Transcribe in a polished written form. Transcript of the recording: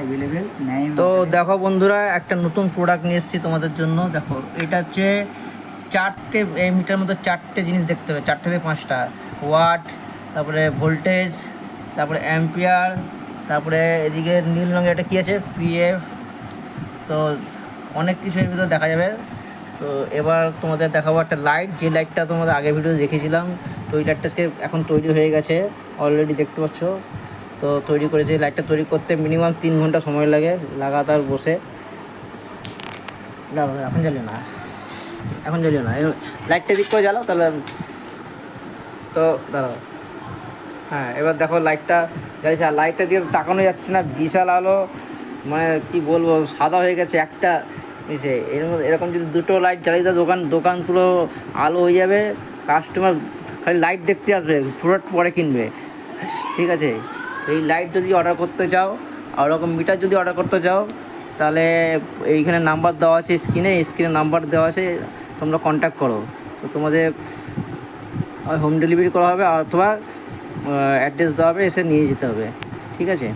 Available নেই। তো দেখো বন্ধুরা, একটা নতুন প্রোডাক্ট নিয়ে এসেছি তোমাদের জন্য। দেখো, এটা হচ্ছে চারটে, এই মিটার মধ্যে চারটে জিনিস দেখতে হবে, 4 থেকে 5টা ওয়াট, তারপরে ভোল্টেজ, তারপরে অ্যাম্পিয়ার, তারপরে এদিকে নীল রঙের এটা কী আছে, পিএফ। তো অনেক কিছু এর ভিতরে দেখা যাবে। তো এবার তোমাদের দেখাবো একটা লাইট, যে লাইটটা তোমাদের আগে ভিডিও দেখেছিলাম। তো ওই লাইটটা এখন তৈরি হয়ে গেছে, অলরেডি দেখতে পাচ্ছ। তো তৈরি করেছে, লাইটটা তৈরি করতে মিনিমাম 3 ঘন্টা সময় লাগে লাগাতার বসে। দাঁড়াও, এখন জ্বালিও না, এখন জ্বালিও না, লাইটটা দিক করে জ্বালাও তাহলে। তো দাঁড়াও, হ্যাঁ এবার দেখো লাইটটা জ্বালিয়েছে, আর লাইটটা দিয়ে তাকানো যাচ্ছে না, বিশাল আলো, মানে কি বলবো, সাদা হয়ে গেছে একটা নিচে। এর মধ্যে এরকম যদি 2টো লাইট জ্বালিয়ে দেয়, দোকান পুরো আলো হয়ে যাবে। কাস্টমার খালি লাইট দেখতে আসবে, প্রোডাক্ট পরে কিনবে, ঠিক আছে। এই লাইট যদি অর্ডার করতে চাও, আর ওরকম মিটার যদি অর্ডার করতে চাও, তাহলে এইখানে নাম্বার দেওয়া আছে, স্ক্রিনে নাম্বার দেওয়া আছে, তোমরা কন্ট্যাক্ট করো। তো তোমাদের হোম ডেলিভারি করা হবে, অথবা অ্যাড্রেস দেওয়া হবে, এসে নিয়ে যেতে হবে, ঠিক আছে।